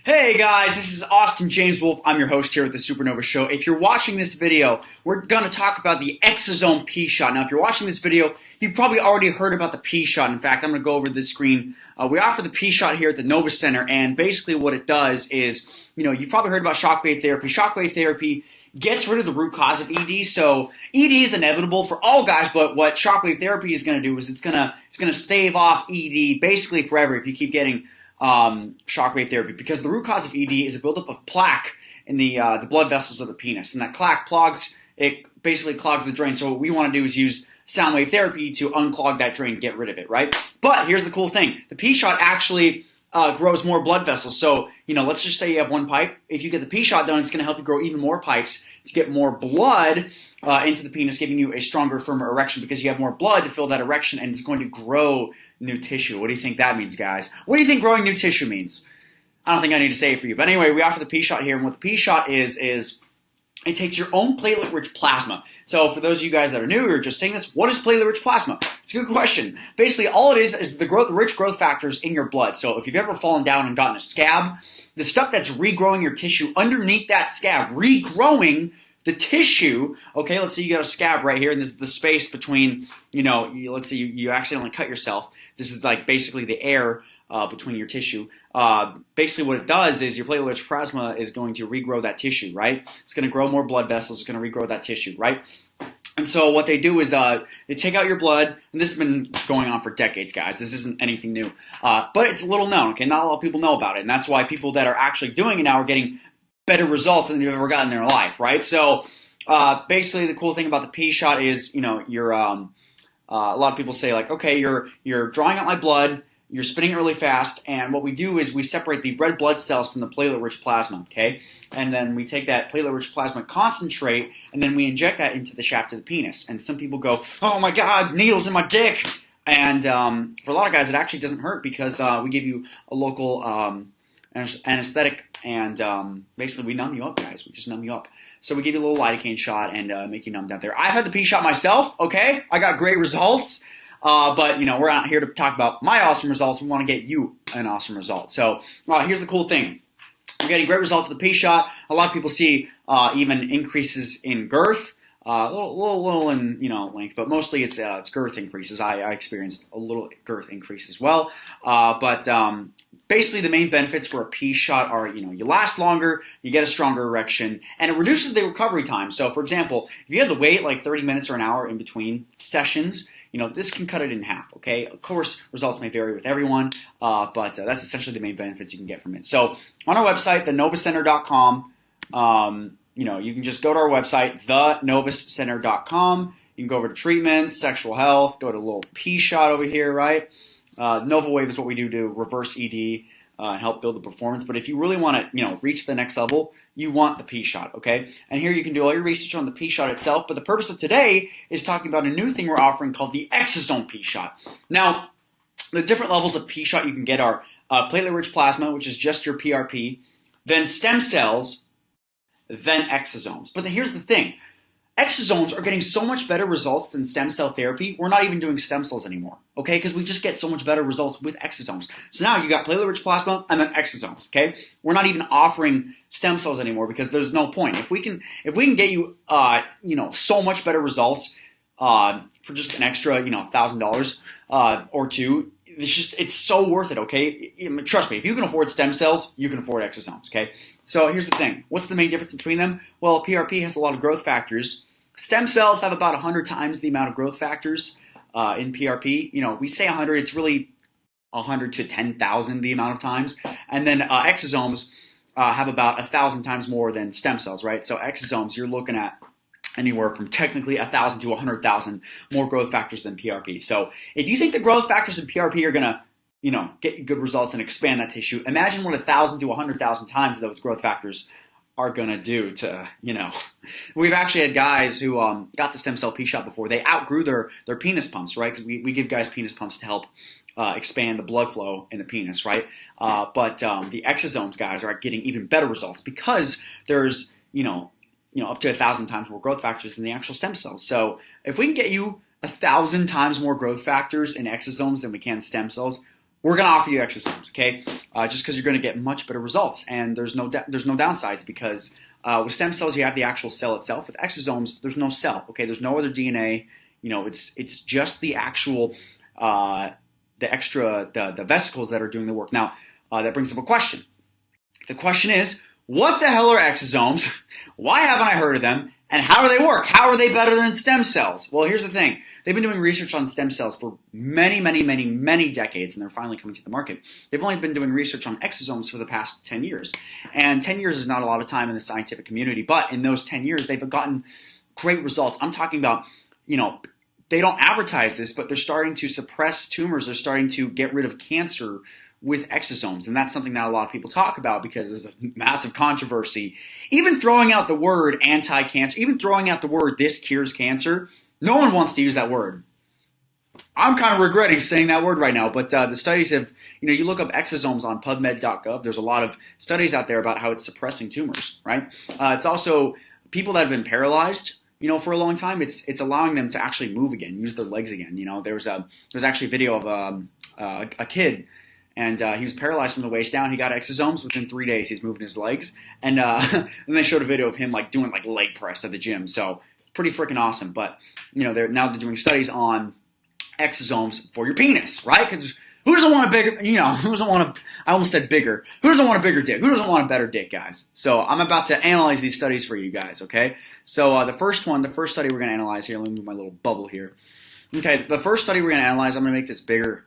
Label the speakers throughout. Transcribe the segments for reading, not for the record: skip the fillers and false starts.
Speaker 1: Hey guys, this is Austin James Wolff. I'm your host here at the Supernova Show. If you're watching this video, we're going to talk about the Exosome P shot. Now, if you're watching this video, you've probably already heard about the P shot. In fact, I'm going to go over this screen. We offer the P shot here at the Novus Center, and basically what it does is, you've probably heard about shockwave therapy. Shockwave therapy gets rid of the root cause of ED. So ED is inevitable for all guys, but what shockwave therapy is going to do is it's going to stave off ED basically forever if you keep getting shockwave therapy, because the root cause of ED is a buildup of plaque in the blood vessels of the penis, and that plaque basically clogs the drain. So what we want to do is use sound wave therapy to unclog that drain, get rid of it, right? But here's the cool thing: the P shot actually grows more blood vessels. So let's just say you have one pipe. If you get the P shot done, it's going to help you grow even more pipes to get more blood into the penis, giving you a stronger, firmer erection, because you have more blood to fill that erection, and it's going to grow new tissue. What do you think that means, guys? What do you think growing new tissue means? I don't think I need to say it for you. But anyway, we offer the P shot here, and what the P shot is it takes your own platelet-rich plasma. So for those of you guys that are new or just saying this, what is platelet-rich plasma? It's a good question. Basically, all it is the rich growth factors in your blood. So if you've ever fallen down and gotten a scab, the stuff that's regrowing your tissue underneath that scab, regrowing the tissue, okay, let's say you got a scab right here, and this is the space between, let's say you accidentally cut yourself. This is like basically the air between your tissue. Basically what it does is your platelet-rich plasma is going to regrow that tissue, right? It's going to grow more blood vessels. It's going to regrow that tissue, right? And so what they do is they take out your blood, and this has been going on for decades, guys. This isn't anything new. But it's a little known, okay? Not a lot of people know about it, and that's why people that are actually doing it now are getting better results than they've ever gotten in their life, right? So basically the cool thing about the P shot is, you're a lot of people say, like, okay, you're drawing out my blood, you're spinning it really fast, and what we do is we separate the red blood cells from the platelet-rich plasma, okay? And then we take that platelet-rich plasma concentrate, and then we inject that into the shaft of the penis. And some people go, oh my God, needles in my dick! And for a lot of guys, it actually doesn't hurt, because we give you a local anesthetic, and basically we numb you up, guys. We just numb you up. So we give you a little lidocaine shot and make you numb down there. I've had the P shot myself, okay? I got great results. But, we're not here to talk about my awesome results. We want to get you an awesome result. So here's the cool thing. We're getting great results with the P shot. A lot of people see even increases in girth, a little in length, but mostly it's girth increases. I experienced a little girth increase as well. But basically the main benefits for a P shot are, you last longer, you get a stronger erection, and it reduces the recovery time. So for example, if you have to wait like 30 minutes or an hour in between sessions, this can cut it in half, okay? Of course, results may vary with everyone, but that's essentially the main benefits you can get from it. So on our website, thenovuscenter.com, you can just go to our website, thenovuscenter.com. You can go over to treatments, sexual health, go to a little P shot over here, right? Nova Wave is what we do to reverse ED and help build the performance. But if you really want to, reach the next level, you want the P shot, okay? And here you can do all your research on the P shot itself. But the purpose of today is talking about a new thing we're offering called the Exosome P shot. Now, the different levels of P shot you can get are platelet-rich plasma, which is just your PRP, then stem cells, then exosomes. But then here's the thing. Exosomes are getting so much better results than stem cell therapy, we're not even doing stem cells anymore, okay? Because we just get so much better results with exosomes. So now you got platelet-rich plasma and then exosomes, okay? We're not even offering stem cells anymore because there's no point. If we can get you, so much better results for just an extra, $1,000 or two, it's so worth it, okay? Trust me, if you can afford stem cells, you can afford exosomes, okay? So here's the thing. What's the main difference between them? Well, PRP has a lot of growth factors. Stem cells have about 100 times the amount of growth factors in PRP. We say 100, it's really 100 to 10,000 the amount of times. And then exosomes have about 1,000 times more than stem cells, right? So exosomes, you're looking at anywhere from technically 1,000 to 100,000 more growth factors than PRP. So if you think the growth factors in PRP are going to, get you good results and expand that tissue, imagine what 1,000 to 100,000 times those growth factors are going to do to, We've actually had guys who got the stem cell P shot before. They outgrew their penis pumps, right? Because we give guys penis pumps to help expand the blood flow in the penis, right? But the exosomes guys are getting even better results because there's, up to 1,000 times more growth factors than the actual stem cells. So if we can get you 1,000 times more growth factors in exosomes than we can stem cells, we're going to offer you exosomes, okay? Just because you're going to get much better results, and there's no downsides because with stem cells you have the actual cell itself. With exosomes, there's no cell, okay? There's no other DNA. You know, it's just the actual the vesicles that are doing the work. Now that brings up a question. The question is, what the hell are exosomes? Why haven't I heard of them? And how do they work? How are they better than stem cells? Well, here's the thing. They've been doing research on stem cells for many decades, and they're finally coming to the market. They've only been doing research on exosomes for the past 10 years. And 10 years is not a lot of time in the scientific community, but in those 10 years, they've gotten great results. I'm talking about, you know, they don't advertise this, but they're starting to suppress tumors. They're starting to get rid of cancer with exosomes, and that's something that a lot of people talk about because there's a massive controversy. Even throwing out the word anti-cancer, even throwing out the word this cures cancer, no one wants to use that word. I'm kind of regretting saying that word right now, but the studies have, you know, you look up exosomes on PubMed.gov, there's a lot of studies out there about how it's suppressing tumors, right? It's also people that have been paralyzed, you know, for a long time, it's allowing them to actually move again, use their legs again. You know, there's actually a video of a kid, and he was paralyzed from the waist down. He got exosomes within 3 days. He's moving his legs, and then they showed a video of him like doing like leg press at the gym. So it's pretty freaking awesome. But you know, they're doing studies on exosomes for your penis, right? Because who doesn't want a bigger? You know, who doesn't want a? I almost said bigger. Who doesn't want a bigger dick? Who doesn't want a better dick, guys? So I'm about to analyze these studies for you guys. Okay. So the first study we're gonna analyze here. Let me move my little bubble here. Okay, the first study we're gonna analyze. I'm gonna make this bigger.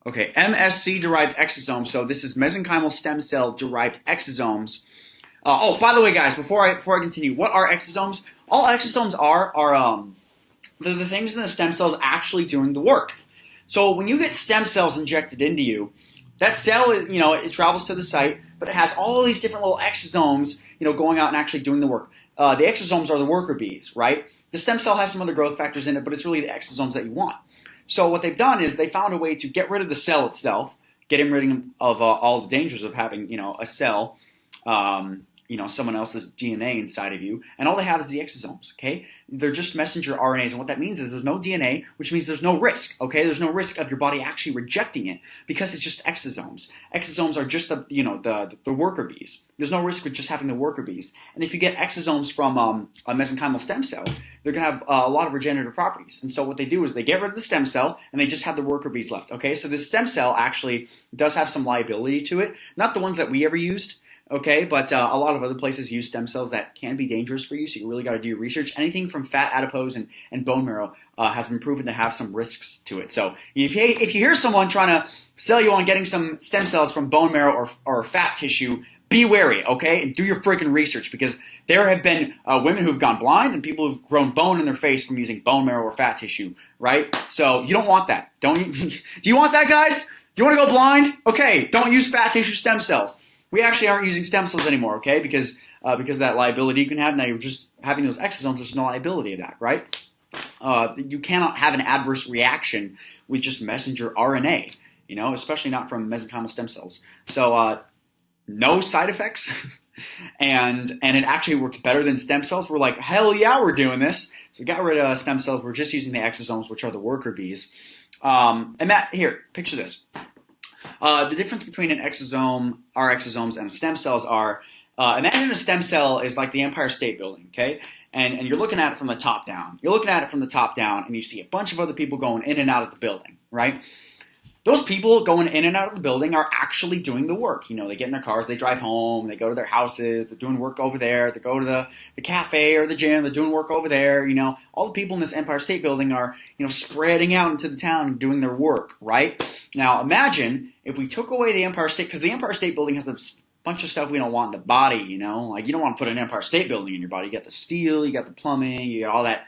Speaker 1: Okay, MSC-derived exosomes. So this is mesenchymal stem cell-derived exosomes. Oh, by the way, guys, before I continue, what are exosomes? All exosomes are they're the things in the stem cells actually doing the work. So when you get stem cells injected into you, that cell, you know, it travels to the site, but it has all these different little exosomes, you know, going out and actually doing the work. The exosomes are the worker bees, right? The stem cell has some other growth factors in it, but it's really the exosomes that you want. So what they've done is they found a way to get rid of the cell itself, getting rid of all the dangers of having, you know, a cell, you know, someone else's DNA inside of you, and all they have is the exosomes, okay? They're just messenger RNAs, and what that means is there's no DNA, which means there's no risk, okay? There's no risk of your body actually rejecting it because it's just exosomes. Exosomes are just the, you know, the worker bees. There's no risk with just having the worker bees. And if you get exosomes from a mesenchymal stem cell, they're going to have a lot of regenerative properties. And so what they do is they get rid of the stem cell, and they just have the worker bees left, okay? So this stem cell actually does have some liability to it, not the ones that we ever used, okay, but a lot of other places use stem cells that can be dangerous for you, so you really got to do your research. Anything from fat, adipose, and bone marrow has been proven to have some risks to it. So if you hear someone trying to sell you on getting some stem cells from bone marrow or fat tissue, be wary, okay, and do your freaking research, because there have been women who've gone blind and people who've grown bone in their face from using bone marrow or fat tissue, right? So you don't want that. Do you want that, guys? Do you want to go blind? Okay, don't use fat tissue stem cells. We actually aren't using stem cells anymore, okay? Because of that liability you can have. Now you're just having those exosomes. There's no liability of that, right? You cannot have an adverse reaction with just messenger RNA, you know, especially not from mesenchymal stem cells. So no side effects, and it actually works better than stem cells. We're like, hell yeah, we're doing this. So we got rid of stem cells. We're just using the exosomes, which are the worker bees. And Matt, here, picture this. The difference between our exosomes, and stem cells are, imagine a stem cell is like the Empire State Building, okay? And you're looking at it from the top down. You're looking at it from the top down, and you see a bunch of other people going in and out of the building, right? Those people going in and out of the building are actually doing the work. You know, they get in their cars, they drive home, they go to their houses, they're doing work over there, they go to the cafe or the gym, they're doing work over there, you know. All the people in this Empire State Building are, you know, spreading out into the town and doing their work, right? Now, imagine if we took away the Empire State, because the Empire State Building has a bunch of stuff we don't want in the body, you know. Like, you don't want to put an Empire State Building in your body. You got the steel, you got the plumbing, you got all that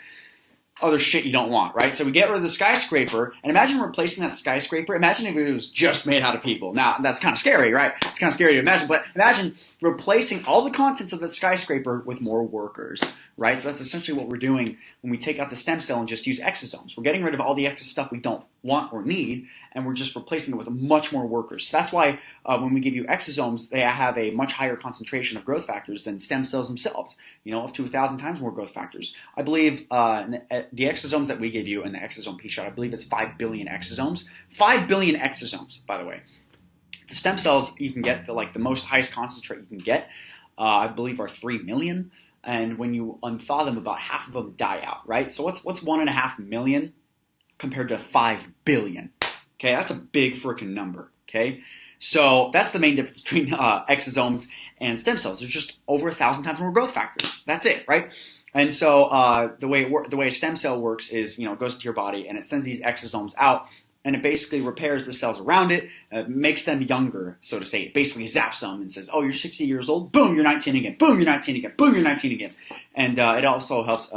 Speaker 1: other shit you don't want, right? So we get rid of the skyscraper, and imagine replacing that skyscraper. Imagine if it was just made out of people. Now, that's kind of scary, right? It's kind of scary to imagine, but imagine replacing all the contents of that skyscraper with more workers, right? So that's essentially what we're doing when we take out the stem cell and just use exosomes. We're getting rid of all the excess stuff we don't want or need, and we're just replacing it with much more workers. So that's why when we give you exosomes, they have a much higher concentration of growth factors than stem cells themselves, up to 1,000 times more growth factors. I believe the exosomes that we give you in the exosome P-shot, I believe it's 5 billion exosomes. 5 billion exosomes, by the way. The stem cells you can get, the most highest concentrate you can get, I believe are 3 million. And when you unthaw them, about half of them die out, right? So what's 1.5 million compared to 5 billion? Okay, that's a big freaking number, okay? So that's the main difference between exosomes and stem cells. They're just over 1,000 times more growth factors. That's it, right? And so the way a stem cell works is, it goes into your body and it sends these exosomes out, and it basically repairs the cells around it, makes them younger, so to say. It basically zaps them and says, oh, you're 60 years old, boom, you're 19 again, boom, you're 19 again, boom, you're 19 again. And it also helps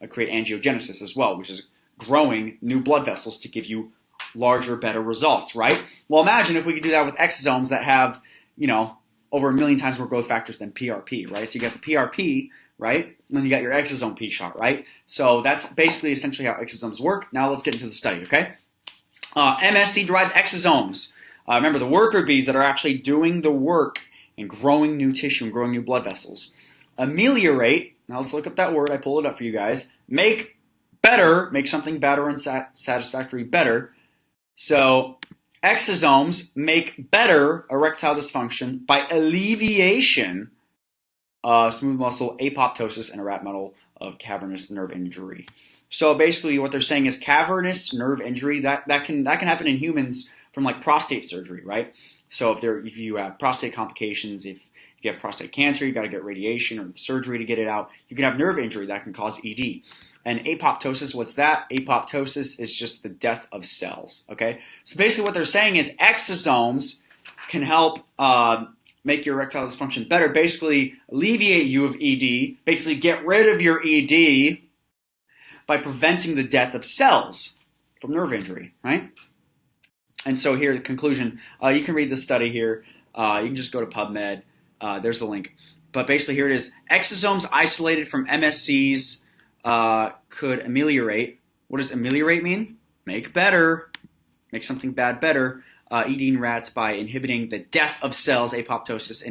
Speaker 1: create angiogenesis as well, which is growing new blood vessels to give you larger, better results, right? Well, imagine if we could do that with exosomes that have, over 1 million times more growth factors than PRP, right? So you got the PRP, right? And then you got your exosome P-shot, right? So that's basically essentially how exosomes work. Now let's get into the study, okay? MSC-derived exosomes. Remember, the worker bees that are actually doing the work and growing new tissue and growing new blood vessels. Ameliorate, now let's look up that word, I pulled it up for you guys. Make better, make something better and satisfactory better. So exosomes make better erectile dysfunction by alleviation smooth muscle apoptosis and a rat model of cavernous nerve injury. So basically what they're saying is cavernous nerve injury, that can happen in humans from like prostate surgery, right? So if you have prostate complications, if you have prostate cancer, you got to get radiation or surgery to get it out. You can have nerve injury that can cause ED. And apoptosis, what's that? Apoptosis is just the death of cells, okay? So basically what they're saying is exosomes can help make your erectile dysfunction better, basically alleviate you of ED, basically get rid of your ED by preventing the death of cells from nerve injury, right? And so here, the conclusion, you can read the study here. You can just go to PubMed. There's the link. But basically here it is. Exosomes isolated from MSCs could ameliorate. What does ameliorate mean? Make better. Make something bad better. Eating rats by inhibiting the death of cells, apoptosis,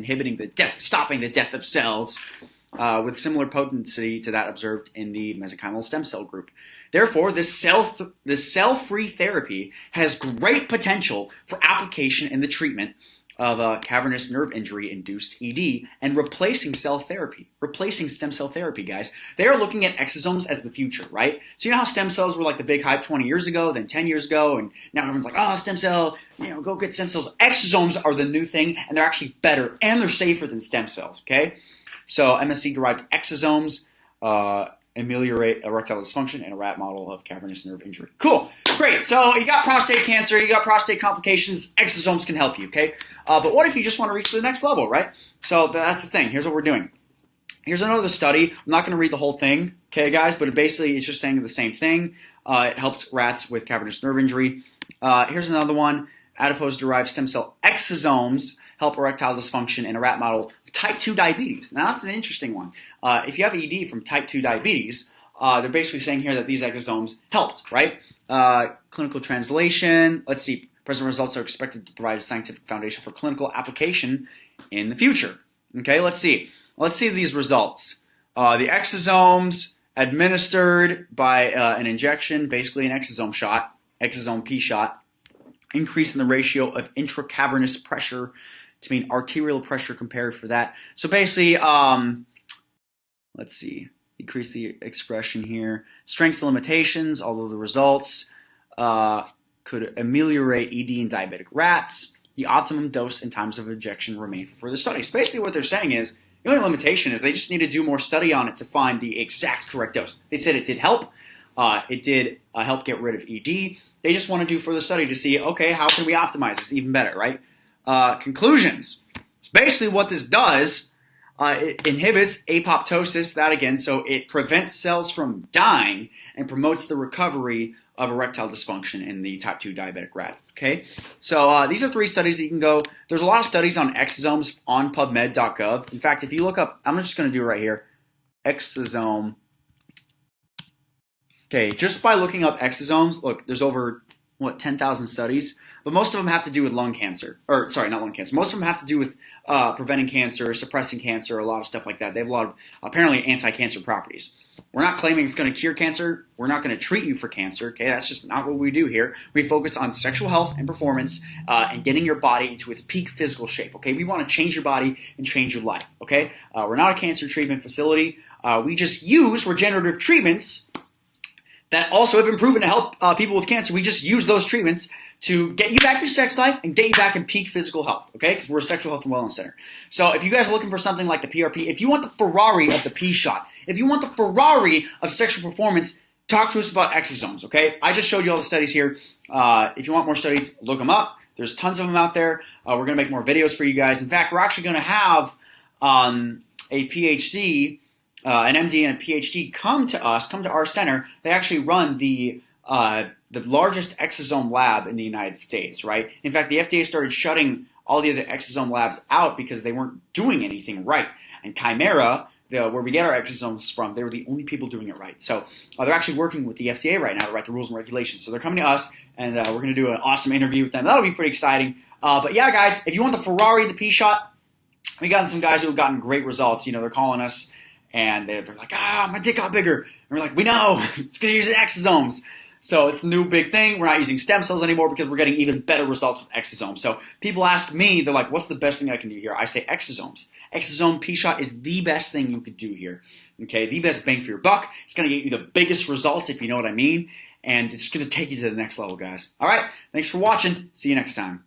Speaker 1: stopping the death of cells, with similar potency to that observed in the mesenchymal stem cell group. Therefore, this cell-free therapy has great potential for application in the treatment of cavernous nerve injury-induced ED and replacing stem cell therapy, guys. They are looking at exosomes as the future, right? So you know how stem cells were like the big hype 20 years ago, then 10 years ago, and now everyone's like, oh, stem cell, go get stem cells. Exosomes are the new thing, and they're actually better, and they're safer than stem cells, okay? So MSC-derived exosomes ameliorate erectile dysfunction in a rat model of cavernous nerve injury. Cool. Great. So you got prostate cancer, you got prostate complications, exosomes can help you, okay? But what if you just want to reach the next level, right? So that's the thing. Here's what we're doing. Here's another study. I'm not going to read the whole thing, okay, guys? But basically, it's just saying the same thing. It helps rats with cavernous nerve injury. Here's another one. Adipose-derived stem cell exosomes help erectile dysfunction in a rat model of type 2 diabetes. Now, that's an interesting one. If you have ED from type 2 diabetes, they're basically saying here that these exosomes helped, right? Clinical translation. Let's see. Present results are expected to provide a scientific foundation for clinical application in the future. Okay, let's see. Let's see these results. The exosomes administered by an injection, basically an exosome shot, exosome P-shot, increase in the ratio of intracavernous pressure to mean arterial pressure compared for that. So basically, let's see, decrease the expression here. Strengths and limitations, although the results could ameliorate ED in diabetic rats. The optimum dose and times of injection remain for further studies. So basically what they're saying is, the only limitation is they just need to do more study on it to find the exact correct dose. They said it did help. It did help get rid of ED. They just want to do further study to see, okay, how can we optimize this even better, right? Conclusions. So basically what this does, it inhibits apoptosis, that again, so it prevents cells from dying and promotes the recovery of erectile dysfunction in the type 2 diabetic rat, okay? So these are 3 studies that you can go. There's a lot of studies on exosomes on PubMed.gov. In fact, if you look up, I'm just going to do it right here, exosome. Okay, just by looking up exosomes, look, there's over, 10,000 studies, but most of them have to do with lung cancer. Or, sorry, not lung cancer. Most of them have to do with preventing cancer, suppressing cancer, a lot of stuff like that. They have a lot of, apparently, anti-cancer properties. We're not claiming it's going to cure cancer. We're not going to treat you for cancer. Okay, that's just not what we do here. We focus on sexual health and performance and getting your body into its peak physical shape. Okay, we want to change your body and change your life. Okay, we're not a cancer treatment facility. We just use regenerative treatments that also have been proven to help people with cancer. We just use those treatments to get you back your sex life and get you back in peak physical health, okay? Because we're a sexual health and wellness center. So if you guys are looking for something like the PRP, if you want the Ferrari of the P shot, if you want the Ferrari of sexual performance, talk to us about exosomes, okay? I just showed you all the studies here. If you want more studies, look them up. There's tons of them out there. We're going to make more videos for you guys. In fact, we're actually going to have a PhD, an MD and a PhD come to our center. They actually run the largest exosome lab in the United States, right? In fact, the FDA started shutting all the other exosome labs out because they weren't doing anything right. And Chimera, where we get our exosomes from, they were the only people doing it right. So they're actually working with the FDA right now to write the rules and regulations. So they're coming to us, and we're going to do an awesome interview with them. That'll be pretty exciting. But yeah, guys, if you want the Ferrari, the P-shot, we got some guys who have gotten great results. You know, they're calling us, and they're like, my dick got bigger. And we're like, we know. It's because you're using exosomes. So it's the new big thing. We're not using stem cells anymore because we're getting even better results with exosomes. So people ask me, they're like, what's the best thing I can do here? I say exosomes. Exosome P-shot is the best thing you could do here. Okay, the best bang for your buck. It's going to get you the biggest results, if you know what I mean. And it's going to take you to the next level, guys. All right, thanks for watching. See you next time.